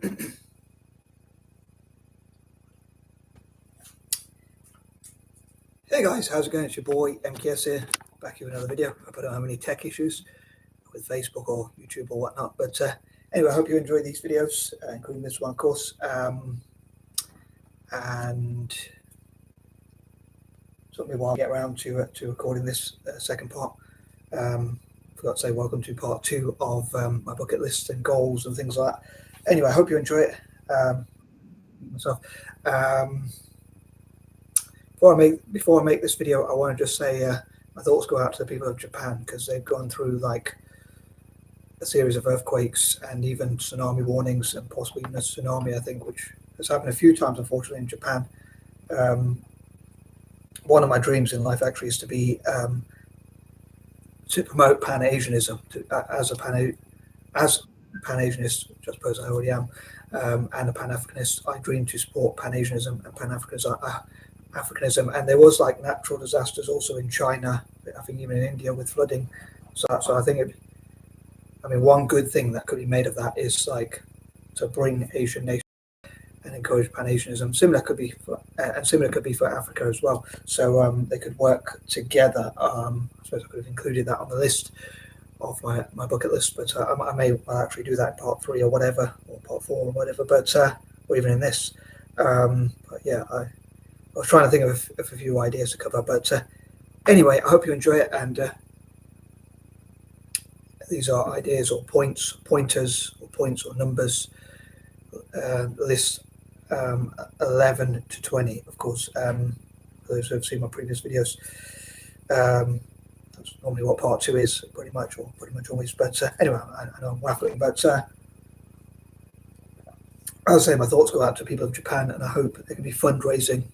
Hey guys, how's it going? It's your boy M.K.S here, back here with another video. I don't have any tech issues with Facebook or YouTube or whatnot, but anyway, I hope you enjoy these videos, including this one, of course. And it took me a while to get around to recording this second part. Forgot to say welcome to part 2 of my bucket list and goals and things like that. Anyway, I hope you enjoy it. Myself. Before I make this video, I want to just say my thoughts go out to the people of Japan, because they've gone through like a series of earthquakes and even tsunami warnings, and possibly even a tsunami, I think, which has happened a few times, unfortunately, in Japan. One of my dreams in life actually is to promote Pan-Asianism as a Pan-Asianist, which I suppose I already am, and a Pan-Africanist. I dream to support Pan-Asianism and Pan-Africanism, and there was like natural disasters also in China, I think even in India with flooding. So I think one good thing that could be made of that is like to bring Asian nations and encourage Pan-Asianism. Similar could be for Africa as well. So they could work together. I suppose I could have included that on the list of my bucket list, but I may actually do that in part 3 or whatever, or part 4 or whatever, but or even in this. But yeah, I was trying to think of a few ideas to cover, but anyway, I hope you enjoy it. And these are ideas or pointers or numbers. List 11 to 20, of course. For those who have seen my previous videos, that's normally what part 2 is, pretty much always. But anyway, I know I'm waffling, but I'll say my thoughts go out to people of Japan, and I hope there can be fundraising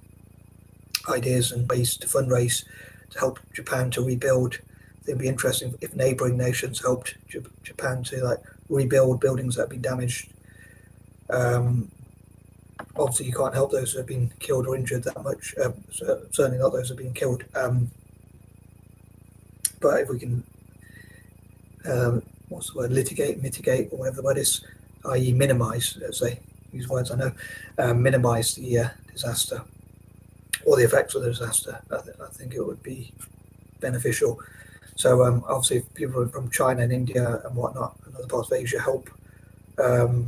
ideas and ways to fundraise to help Japan to rebuild. It'd be interesting if neighboring nations helped Japan to like rebuild buildings that have been damaged. Obviously, you can't help those who have been killed or injured that much. Certainly not those who have been killed. But if we can, what's the word? Mitigate, or whatever the word is, i.e., minimize. As they use words, I know. Minimize the disaster or the effects of the disaster. I think it would be beneficial. So obviously, if people from China and India and whatnot, and other parts of Asia help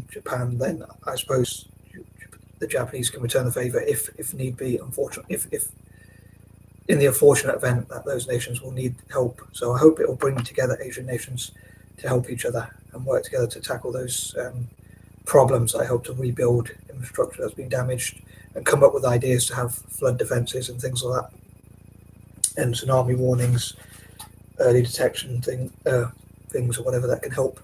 Japan, then I suppose the Japanese can return the favor if need be. Unfortunately, if in the unfortunate event that those nations will need help. So I hope it will bring together Asian nations to help each other and work together to tackle those problems. I hope to rebuild infrastructure that's been damaged and come up with ideas to have flood defenses and things like that, and tsunami warnings, early detection things or whatever that can help,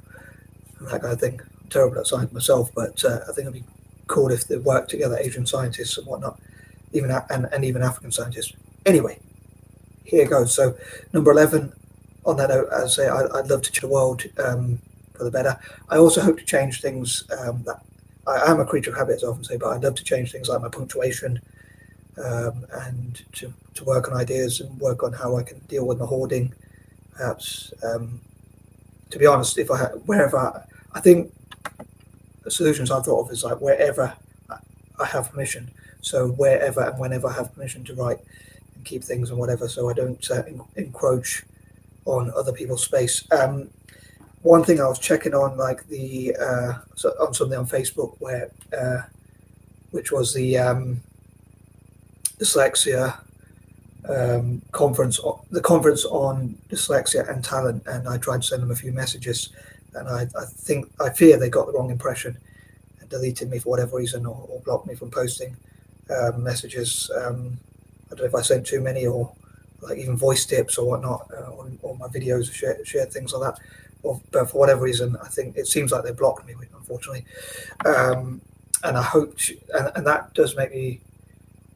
and that kind of thing. I'm terrible at science myself, but I think it'd be cool if they work together, Asian scientists and whatnot, even African scientists. Anyway, here goes. So number 11. On that note, as I say, I'd love to change the world for the better. I also hope to change things that I am a creature of habit, as I often say, but I'd love to change things like my punctuation, and to work on ideas and work on how I can deal with my hoarding. Perhaps, to be honest, I think the solutions I've thought of is like wherever I have permission. So wherever and whenever I have permission to write and keep things and whatever, so I don't encroach on other people's space. One thing I was checking on, like on something on Facebook where, which was the dyslexia conference, the conference on dyslexia and talent, and I tried to send them a few messages, and I fear they got the wrong impression and deleted me for whatever reason, or blocked me from posting messages. I don't know if I sent too many, or like even voice tips or whatnot, or my videos, shared things like that. But for whatever reason, I think it seems like they blocked me, unfortunately. And I hope and that does make me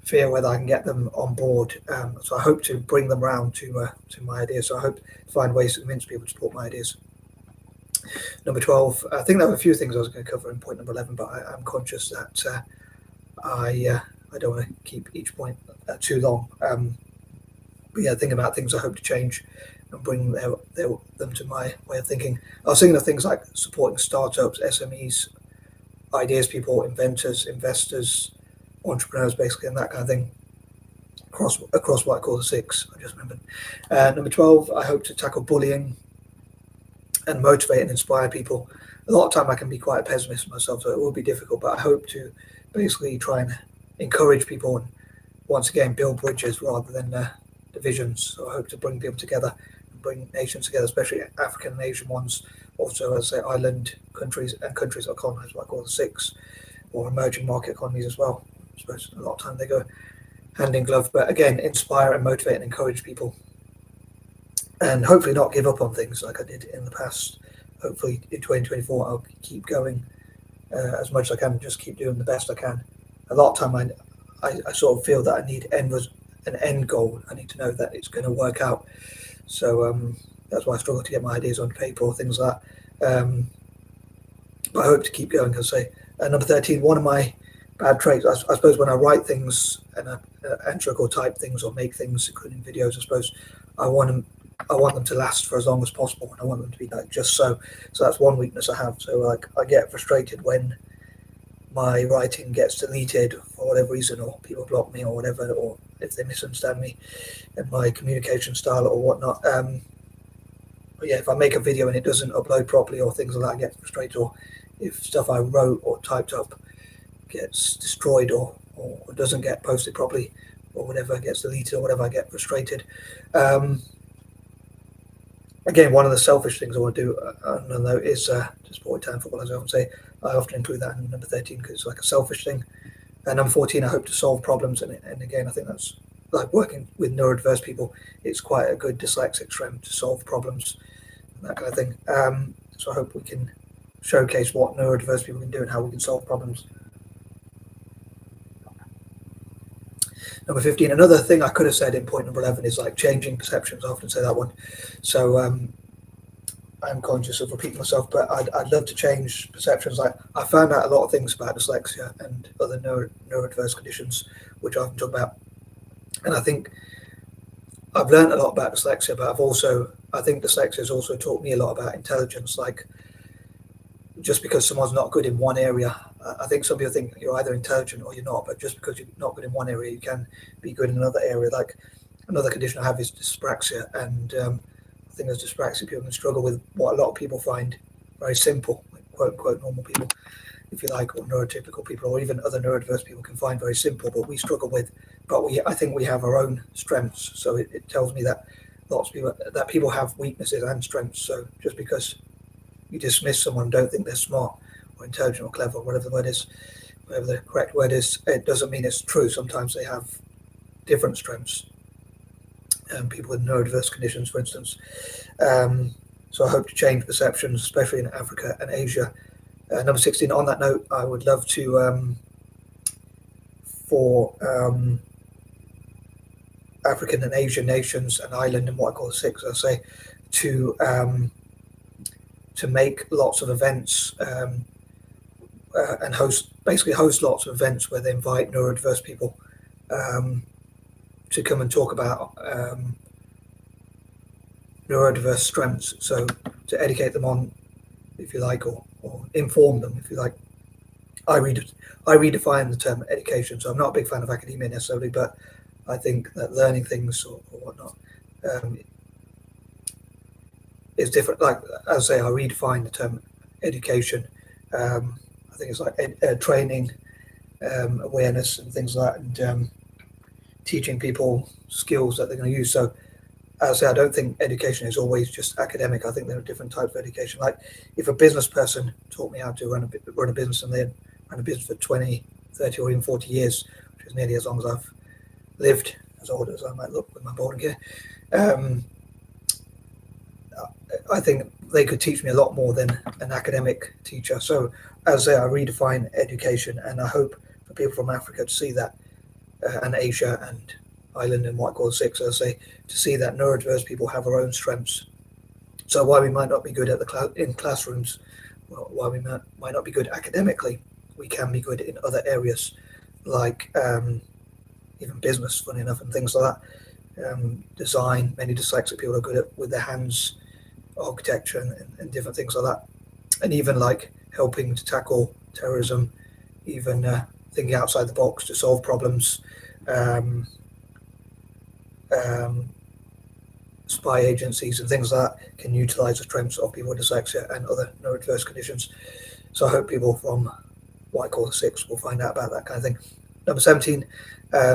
fear whether I can get them on board. So I hope to bring them round to my ideas. So I hope to find ways to convince people to support my ideas. Number 12. I think there were a few things I was going to cover in point number 11, but I'm conscious that I don't want to keep each point too long. But yeah, thinking about things I hope to change and bring them to my way of thinking. I was thinking of things like supporting startups, SMEs, ideas people, inventors, investors, entrepreneurs, basically, and that kind of thing. Across what I call the six, I just remembered. Number 12, I hope to tackle bullying and motivate and inspire people. A lot of time I can be quite a pessimist myself, so it will be difficult, but I hope to basically try and encourage people and once again build bridges rather than divisions. So I hope to bring people together and bring nations together, especially African and Asian ones, also as I say island countries and countries that are colonized, what I call the six, or emerging market economies as well. I suppose a lot of time they go hand in glove, but again, inspire and motivate and encourage people, and hopefully not give up on things like I did in the past. Hopefully in 2024 I'll keep going as much as I can, just keep doing the best I can. A lot of time I sort of feel that I need an end goal. I need to know that it's going to work out. So that's why I struggle to get my ideas on paper or things like that. But I hope to keep going. Because say number 13, one of my bad traits, I suppose, when I write things and I enter or type things or make things, including videos, I suppose I want them to last for as long as possible, and I want them to be like just so. So that's one weakness I have. So like I get frustrated when my writing gets deleted for whatever reason, or people block me or whatever, or if they misunderstand me and my communication style or whatnot. But yeah, if I make a video and it doesn't upload properly or things like that, I get frustrated. Or if stuff I wrote or typed up gets destroyed or doesn't get posted properly or whatever, gets deleted or whatever, I get frustrated. Again, one of the selfish things I want to do on a note is to support Italian football, as I often say. I often include that in number 13 because it's like a selfish thing. And number 14, I hope to solve problems. And again, I think that's like working with neurodiverse people. It's quite a good dyslexic strength to solve problems and that kind of thing. So I hope we can showcase what neurodiverse people can do and how we can solve problems. Number 15, another thing I could have said in point number 11 is like changing perceptions. I often say that one. So I'm conscious of repeating myself, but I'd love to change perceptions. Like I found out a lot of things about dyslexia and other neurodiverse conditions, which I often talk about. And I think I've learned a lot about dyslexia, but I think dyslexia has also taught me a lot about intelligence. Like just because someone's not good in one area, I think some people think you're either intelligent or you're not, but just because you're not good in one area, you can be good in another area. Like another condition I have is dyspraxia, and I think as dyspraxic people can struggle with what a lot of people find very simple, like quote unquote normal people, if you like, or neurotypical people, or even other neurodiverse people can find very simple, but we struggle with. But I think we have our own strengths. So it tells me that lots of people have weaknesses and strengths. So just because you dismiss someone, don't think they're smart or intelligent or clever, or whatever the word is, whatever the correct word is, it doesn't mean it's true. Sometimes they have different strengths. People with neurodiverse conditions, for instance. So I hope to change perceptions, especially in Africa and Asia. Number 16, on that note, I would love to, for African and Asian nations and island and what I call the six, I say, to make lots of events and host lots of events where they invite neurodiverse people to come and talk about neurodiverse strengths. So to educate them on, if you like, or inform them, if you like. I redefine the term education. So I'm not a big fan of academia necessarily, but I think that learning things or whatnot is different. Like as I say, I redefine the term education. I think it's like training, awareness, and things like that, and teaching people skills that they're going to use. So as I say, I don't think education is always just academic. I think there are different types of education. Like if a business person taught me how to run a business and they ran a business for 20, 30, or even 40 years, which is nearly as long as I've lived, as old as I might look with my balding hair, I think they could teach me a lot more than an academic teacher. So as I say, I redefine education, and I hope for people from Africa to see that, and Asia and Ireland and what I call the six, as I say, to see that neurodiverse people have our own strengths. So while we might not be good at in classrooms, while we might not be good academically, we can be good in other areas, like even business, funny enough, and things like that. Design, many dyslexic people are good at with their hands, architecture and different things like that, and even like helping to tackle terrorism, even thinking outside the box to solve problems, um, um, spy agencies and things like that can utilize the strengths of people with dyslexia and other neurodiverse conditions. So I hope people from what I call the six will find out about that kind of thing. Number 17,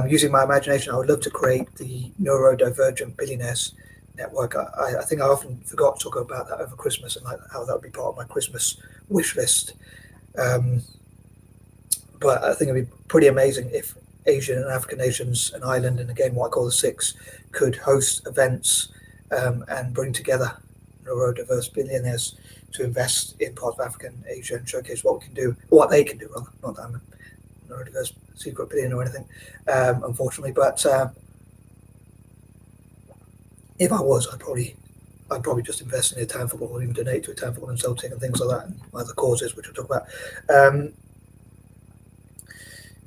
using my imagination, I would love to create the neurodivergent billionaires network. I think I often forgot to talk about that over Christmas and like how that would be part of my Christmas wish list. But I think it'd be pretty amazing if Asian and African nations, an island, and again what I call the six, could host events and bring together neurodiverse billionaires to invest in parts of Africa and Asia and showcase what we can do, what they can do, rather. Not that I'm a neurodiverse secret billionaire or anything, unfortunately. But if I was, I'd probably just invest in a town football or even donate to a town football and Celtic and things like that, and other causes which we'll talk about.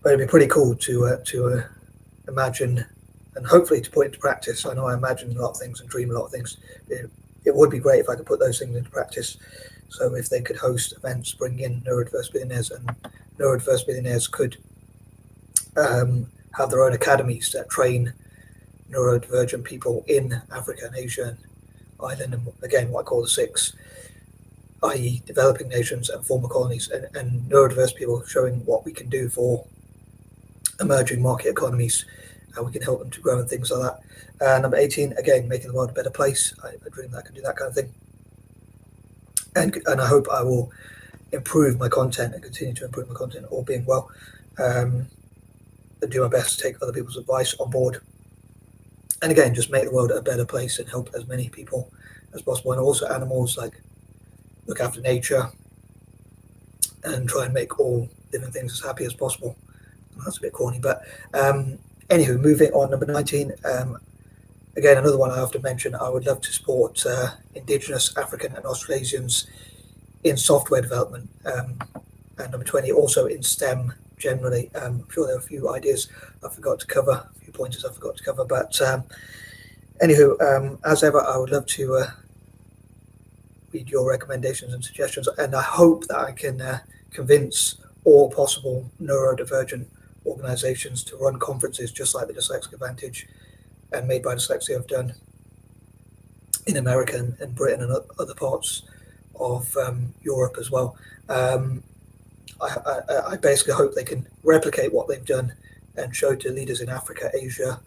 But it'd be pretty cool to imagine and hopefully to put into practice. I know I imagine a lot of things and dream a lot of things. It would be great if I could put those things into practice. So if they could host events, bring in neurodiverse billionaires, and neurodiverse billionaires could have their own academies that train neurodivergent people in Africa and Asia and Ireland, and again what I call the six, i.e. developing nations and former colonies, and neurodiverse people showing what we can do for emerging market economies, how we can help them to grow and things like that. Number 18, again, making the world a better place. I dream that I can do that kind of thing. And I hope I will improve my content and continue to improve my content, all being well, and do my best to take other people's advice on board. And again, just make the world a better place and help as many people as possible. And also animals, like look after nature and try and make all living things as happy as possible. That's a bit corny, but anywho, moving on. Number 19, again, another one I have to mention. I would love to support Indigenous, African and Australasians in software development. And number 20, also in STEM generally. I'm sure there are a few ideas I forgot to cover, a few pointers I forgot to cover, but anywho, as ever, I would love to read your recommendations and suggestions, and I hope that I can convince all possible neurodivergent organizations to run conferences just like the Dyslexic Advantage and Made by Dyslexia have done in America and Britain and other parts of Europe as well. I basically hope they can replicate what they've done and show to leaders in Africa, Asia,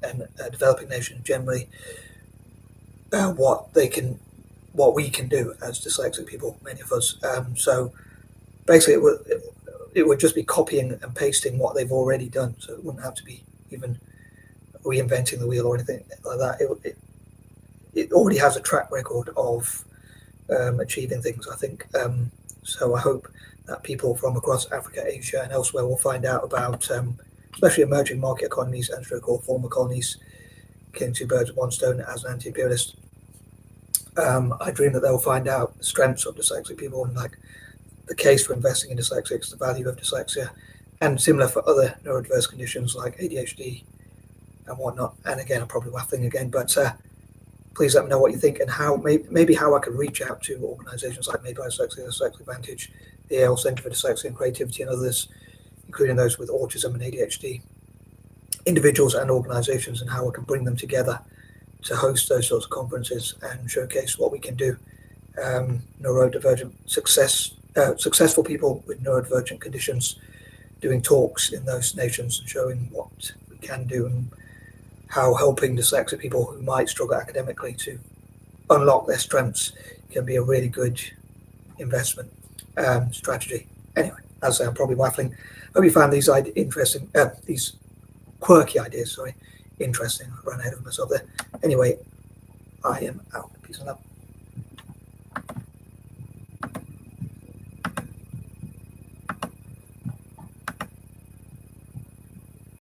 and developing nations generally what we can do as dyslexic people, many of us. So basically, it would just be copying and pasting what they've already done. So it wouldn't have to be even reinventing the wheel or anything like that. It already has a track record of achieving things, I think. So I hope that people from across Africa, Asia, and elsewhere will find out about, especially emerging market economies and so-called former colonies, killing two birds with one stone as an anti-imperialist. I dream that they'll find out the strengths of dyslexic people and like the case for investing in dyslexics, the value of dyslexia, and similar for other neurodiverse conditions like ADHD and whatnot. And again, I'm probably waffling again, but please let me know what you think and how maybe how I can reach out to organisations like Made by Dyslexia, Dyslexic Advantage, the AL Centre for Dyslexia and Creativity, and others, including those with autism and ADHD, individuals and organisations, and how I can bring them together to host those sorts of conferences and showcase what we can do. Neurodivergent successful people with neurodivergent conditions doing talks in those nations and showing what we can do and how helping dyslexic people who might struggle academically to unlock their strengths can be a really good investment strategy. Anyway, as I say, I'm probably waffling. Hope you found these interesting, these quirky ideas, interesting. I ran ahead of myself there. Anyway, I am out. Peace and love.